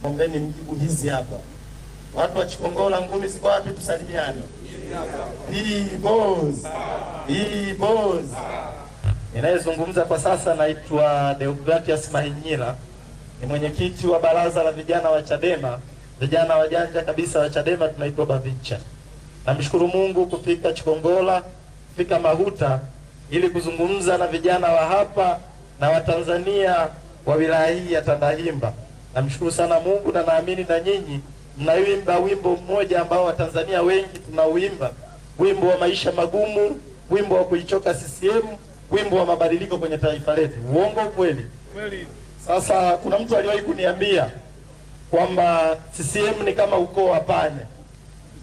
Ombeni mjibu hizi hapa. Watu wa Chikongola ngumi ziko wapi? Tusalimiane. Hii boss. Ninayezungumza kwa sasa naitwa Deogratias Mahinyira. Ni mwenyekiti wa baraza la vijana wa Chadema. Vijana wajanja kabisa wa Chadema tunaitwa Bavicha. Namshukuru Mungu kufika Chikongola, kufika Mahuta ili kuzungumza na vijana wa hapa na Watanzania wa wilaya hii ya Tandahimba. Namshukuru sana Mungu na naamini na nyinyi mnaimba wimbo mmoja ambao Watanzania wengi tunauimba, wimbo wa maisha magumu, wimbo wa kuichoka CCM, wimbo wa mabadiliko kwenye taifa letu. Uongo kweli? Kweli. Sasa kuna mtu aliwahi kuniambia kwamba CCM ni kama ukoo wa panya.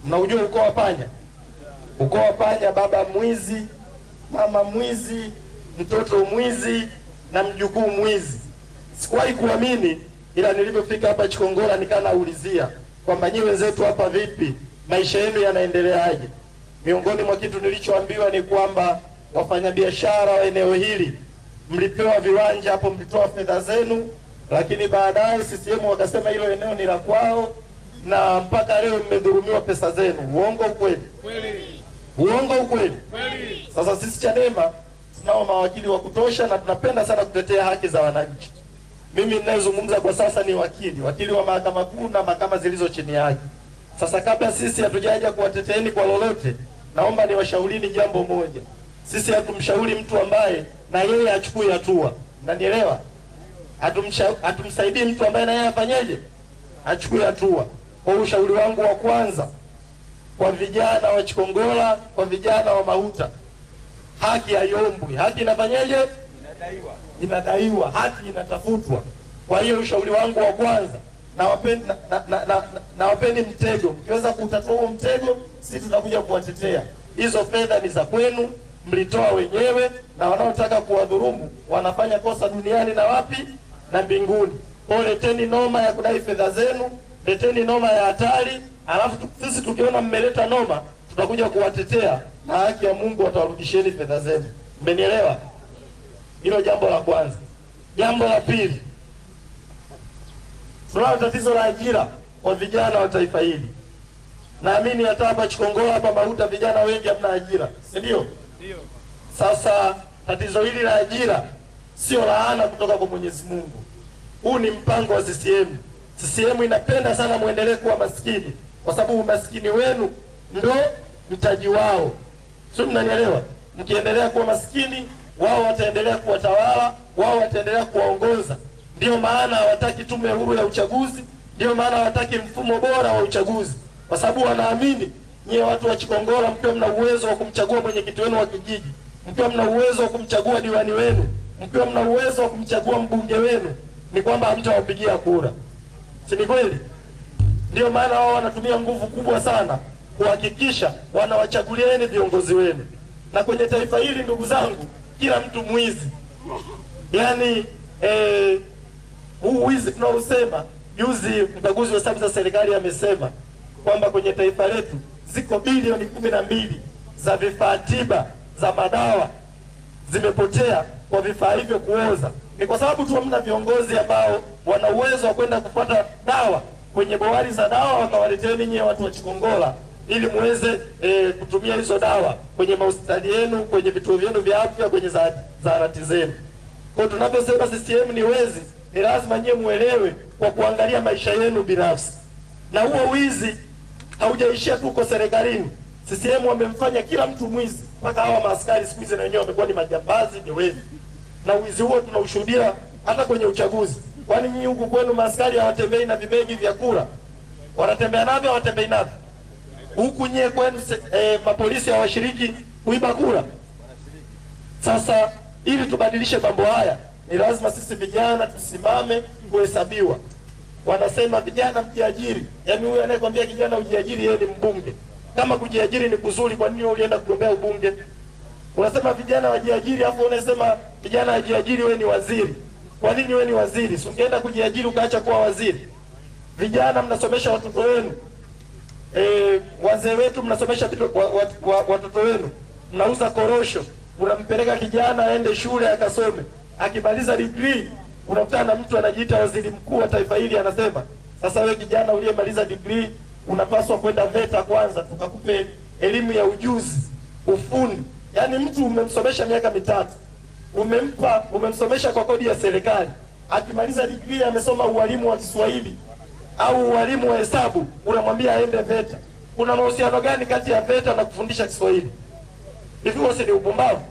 Mnaujua ukoo wa panya? Ukoo wa panya, baba mwizi, mama mwizi, mtoto mwizi na mjukuu mwizi. Sikuwahi kuamini, ila nilipofika hapa Chikongola nikanaulizia kwamba nyinyi wenzetu hapa vipi? Maisha yenu yanaendeleaje? Miongoni mwa kitu nilichoambiwa ni kwamba wafanyabiashara wa eneo hili mlipewa viwanja hapo, mlitoa fedha zenu, lakini baadaye CCM wakasema hilo eneo ni la kwao na mpaka leo mmedhulumiwa pesa zenu. Uongo ukweli? Kweli. Uongo ukweli? Kweli. Sasa sisi Chadema tunao mawakili wa kutosha na tunapenda sana kutetea haki za wananchi. Mimi ninayezungumza kwa sasa ni wakili wa mahakama kuu na mahakama zilizo chini yake. Sasa kabla sisi hatujaja kuwateteeni kwa lolote, naomba niwashaurini jambo moja. Sisi hatumshauri mtu ambaye na yeye achukue hatua. Unanielewa? Hatumsaidii mtu ambaye na yeye afanyeje? Achukue hatua. Kwa ushauri wangu wa kwanza kwa vijana wa Chikongola, kwa vijana wa Mahuta, haki haiombwi. Haki inafanyeje? Inadaiwa. Haki inatafutwa. Kwa hiyo ushauri wangu wa kwanza, na wapeni mtego. Mkiweza kutatua huo mtego, sisi tutakuja kuwatetea. Hizo fedha ni za kwenu, mlitoa wenyewe, na wanaotaka kuwadhulumu wanafanya kosa duniani na wapi? Na mbinguni. Kwa leteni noma ya kudai fedha zenu, leteni noma ya hatari, alafu sisi tukiona mmeleta noma, tutakuja kuwatetea na haki ya Mungu atawarudisheni fedha zenu. Mmenielewa? Hilo jambo la kwanza. Jambo la pili, tunalo tatizo la ajira kwa vijana wa taifa hili. Naamini hata hapa Chikongola, hapa Mahuta, vijana wengi hamna ajira, si ndio? Ndio. Sasa tatizo hili la ajira sio laana kutoka kwa Mwenyezi Mungu. Huu ni mpango wa CCM. CCM inapenda sana muendelee kuwa maskini, kwa sababu umaskini wenu ndo mtaji wao. Sio, mnanielewa? Mkiendelea kuwa maskini, wao wataendelea kuwatawala, wao wataendelea kuwaongoza. Ndio maana hawataki tume huru ya uchaguzi, ndio maana hawataki mfumo bora wa uchaguzi, kwa sababu wanaamini nyie watu wa Chikongola mkiwa mna uwezo wa kumchagua mwenyekiti wenu wa kijiji, mkiwa mna uwezo wa kumchagua diwani wenu, mkiwa mna uwezo wa kumchagua mbunge wenu, ni kwamba hamtawapigia kura. Si ni kweli? Ndio maana wao wanatumia nguvu kubwa sana kuhakikisha wanawachagulieni viongozi wenu. Na kwenye taifa hili, ndugu zangu, kila mtu mwizi. Yaani huu wizi tunaosema, juzi mkaguzi wa hesabu za serikali amesema kwamba kwenye taifa letu ziko bilioni 12 za vifaa tiba za madawa zimepotea kwa vifaa hivyo kuoza. Ni kwa sababu tu hamna viongozi ambao wana uwezo wa kwenda kupata dawa kwenye bohari za dawa, wakawaleteni nyie watu wa Chikongola ili muweze kutumia hizo dawa kwenye hospitali yenu, kwenye vituo vyenu vya afya, kwenye zahanati zenu. Kwa tunaposema CCM ni wezi, ni lazima nyie muelewe kwa kuangalia maisha yenu binafsi. Na huo wizi haujaishia tu kwa serikalini. CCM wamemfanya kila mtu mwizi, mpaka hawa maaskari siku hizi na wenyewe wamekuwa ni majambazi, ni wezi. Na wizi huo tunaushuhudia hata kwenye uchaguzi. Kwani nyinyi huku kwenu maaskari hawatembei na vibegi vya kura? Wanatembea navyo, hawatembei navyo? Huku nyie kwenu mapolisi hawashiriki kuiba kura? Sasa ili tubadilishe mambo haya, ni lazima sisi vijana tusimame kuhesabiwa. Wanasema vijana mjiajiri. Yaani huyu anayekwambia kijana ujiajiri, yeye ni mbunge. Kama kujiajiri ni kuzuri, kwa nini ulienda kugombea ubunge? Unasema vijana wajiajiri, afu unasema vijana wajiajiri, wewe ni waziri. Kwa nini wewe ni waziri? Si ungeenda kujiajiri ukaacha kuwa waziri? Vijana mnasomesha watoto wenu. Wazee wetu mnasomesha watoto wenu. Mnauza korosho. Unampeleka kijana aende shule akasome. Akimaliza degree, unakutana na mtu anajiita waziri mkuu wa taifa hili, anasema Sasa wewe kijana uliyemaliza degree unapaswa kwenda VETA kwanza, tukakupe elimu ya ujuzi, ufundi. Yaani mtu umemsomesha miaka 3, umemsomesha kwa kodi ya serikali, akimaliza degree amesoma ualimu wa Kiswahili au ualimu wa hesabu, unamwambia aende VETA. Kuna mahusiano gani kati ya VETA na kufundisha Kiswahili? Hivyo si ni upumbavu?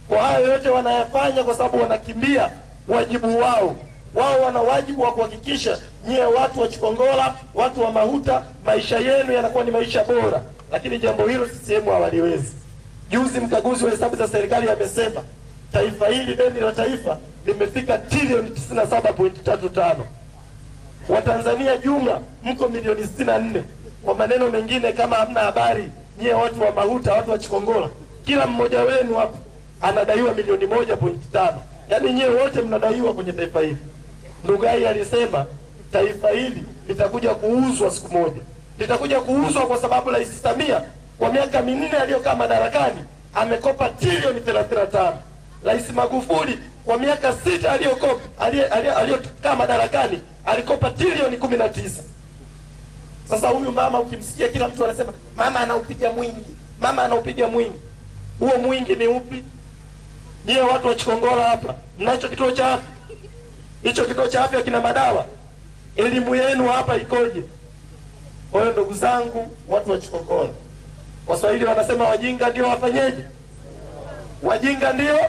Kwa hayo yote wanayafanya kwa sababu wanakimbia wajibu wao. Wao wana wajibu wa kuhakikisha nyie watu wa Chikongola, watu wa Mahuta, maisha yenu yanakuwa ni maisha bora. Lakini jambo hilo CCM hawaliwezi. Juzi mkaguzi wa hesabu za serikali amesema taifa hili, deni la taifa limefika trilioni 97.35. Watanzania jumla mko milioni 64. Kwa maneno mengine, kama hamna habari nyie watu wa Mahuta, watu wa Chikongola, kila mmoja wenu hapo anadaiwa milioni 1.5. Yaani nyie wote mnadaiwa kwenye taifa hili. Ndugai alisema taifa hili litakuja kuuzwa siku moja. Litakuja kuuzwa kwa sababu Rais Samia kwa miaka 4 aliyokaa madarakani amekopa trilioni 35. Rais Magufuli kwa miaka 6 aliyokaa madarakani alikopa trilioni 19. Sasa huyu mama ukimsikia kila mtu anasema mama anaupiga mwingi, mama anaupiga mwingi. Huo mwingi ni upi? Nyie watu wa Chikongola hapa mnacho kituo cha afya. Hicho kituo cha afya kina madawa. Elimu yenu hapa ikoje? Kwa hiyo ndugu zangu watu wa Chikongola, Waswahili wanasema wajinga ndio wafanyeje? Wajinga ndio.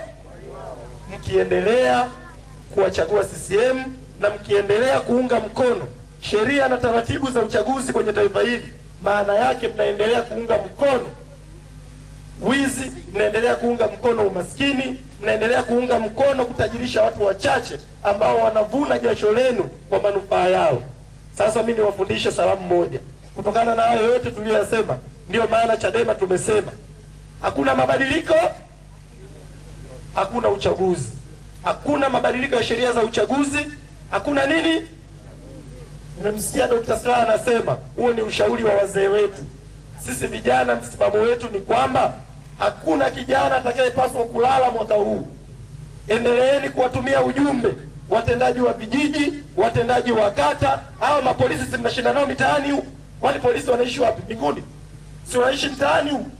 Mkiendelea kuwachagua CCM na mkiendelea kuunga mkono sheria na taratibu za uchaguzi kwenye taifa hili, maana yake mnaendelea kuunga mkono wizi, mnaendelea kuunga mkono umaskini, mnaendelea kuunga mkono kutajirisha watu wachache ambao wanavuna jasho lenu kwa manufaa yao. Sasa mimi niwafundishe salamu moja. Kutokana na hayo yote tuliyosema, ndio maana Chadema tumesema hakuna mabadiliko, hakuna uchaguzi. Hakuna mabadiliko ya sheria za uchaguzi, hakuna nini? Nimemsikia Dr. Slaa anasema huo ni ushauri wa wazee wetu. Sisi vijana msimamo wetu ni kwamba hakuna kijana atakayepaswa kulala mwaka huu. Endeleeni kuwatumia ujumbe watendaji wa vijiji, watendaji wa kata, hao mapolisi mnashinda nao mitaani huko. Wale polisi wanaishi wapi? Mbinguni? Si wanaishi mtaani huko.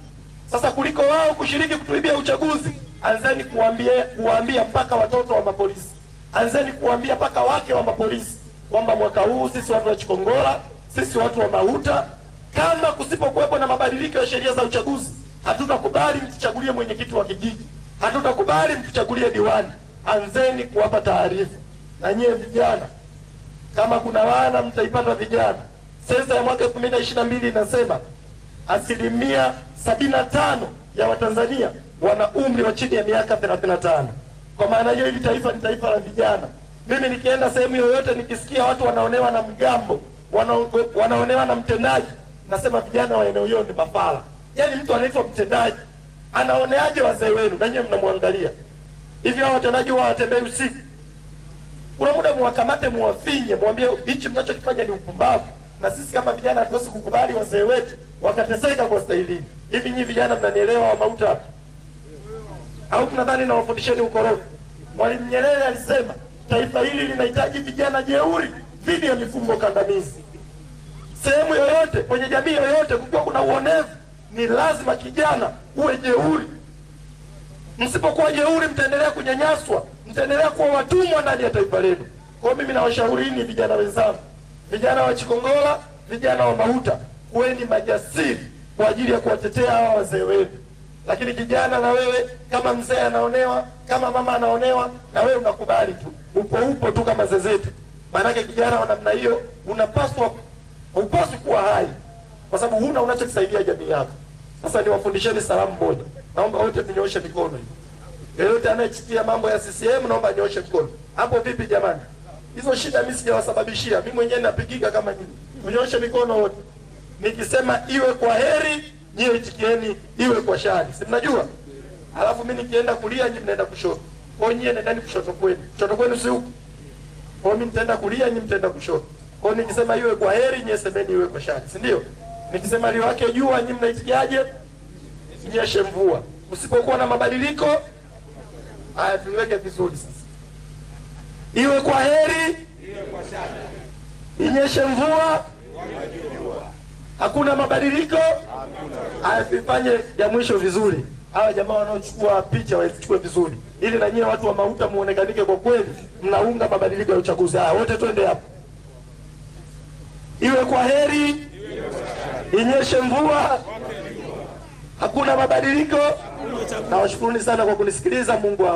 Sasa kuliko wao kushiriki kutuibia uchaguzi, anzeni kuambia mpaka watoto wa mapolisi, anzeni kuambia mpaka wake wa mapolisi kwamba mwaka huu sisi watu wa Chikongola, sisi watu wa Mahuta, kama kusipokuwepo na mabadiliko ya sheria za uchaguzi, hatutakubali mtuchagulie mwenyekiti wa kijiji, hatutakubali mtuchagulie diwani. Anzeni kuwapa taarifa. Na nyie vijana, kama kuna wana mtaipata vijana. Sensa ya mwaka 2022 inasema 75% ya Watanzania wana umri wa chini ya miaka 35. Kwa maana hiyo hili taifa ni taifa la vijana. Mimi nikienda sehemu yoyote nikisikia watu wanaonewa na mgambo, wanaonewa na mtendaji, nasema vijana wa eneo hilo ni mafala. Yaani mtu anaitwa mtendaji anaoneaje wazee wenu na nyinyi mnamwangalia? Hivi hao watendaji watembei usiku? Kuna muda muwakamate, muwafinye, mwambie hichi mnachokifanya ni upumbavu. Na sisi kama vijana hatuwezi kukubali wazee wetu wakateseka kwa staili. Hivi nyinyi vijana mnanielewa wa Mahuta? Au tunadhani na wafundisheni ukorofi? Mwalimu Nyerere alisema taifa hili linahitaji vijana jeuri dhidi ya mifumo kandamizi. Sehemu yoyote, kwenye jamii yoyote kukiwa kuna uonevu, ni lazima kijana uwe jeuri. Msipokuwa jeuri mtaendelea kunyanyaswa, mtaendelea kuwa watumwa ndani ya taifa lenu. Kwa mimi nawashaurini vijana wenzangu, vijana wa Chikongola, vijana wa Mahuta, kuweni majasiri kwa ajili ya kuwatetea hawa wazee wetu. Lakini kijana, na wewe kama mzee anaonewa, kama mama anaonewa, na wewe unakubali tu, upo tu kama zezetu. Maanake kijana wa namna hiyo upaswi kuwa hai, kwa sababu huna unachokisaidia jamii yako. Sasa niwafundisheni salamu moja. Naomba wote tunyooshe mikono hivi. Yeyote anayechitia mambo ya CCM naomba nyoshe mkono. Hapo vipi jamani? Hizo shida mimi sijawasababishia. Mimi mwenyewe napigika kama nyinyi. Tunyoshe mikono wote. Nikisema iwe kwa heri, nyie itikieni iwe kwa shari. Si mnajua? Alafu mimi nikienda kulia, nyinyi mnaenda kushoto. Kwa hiyo nyie nendeni kushoto kwenu. Kushoto kwenu si huko. Kwa hiyo mimi nitaenda kulia, nyinyi mtaenda kushoto. Kwa hiyo nikisema iwe kwa heri, nyie semeni iwe kwa shari. Si ndio? Nikisema liwake jua, nyinyi mnaitikiaje? Nyeshe mvua. Usipokuwa na mabadiliko, haya tuweke vizuri sasa. Iwe kwa heri, iwe kwa shari. Inyeshe mvua, hakuna mabadiliko. Vifanye ya mwisho vizuri. Hawa jamaa wanaochukua picha waichukue vizuri, ili na nyinyi watu wa Mahuta muonekanike kwa kweli mnaunga mabadiliko ya uchaguzi. Wote twende hapo. Iwe kwa heri, inyeshe mvua, hakuna mabadiliko. Nawashukuruni sana kwa kunisikiliza. Mungu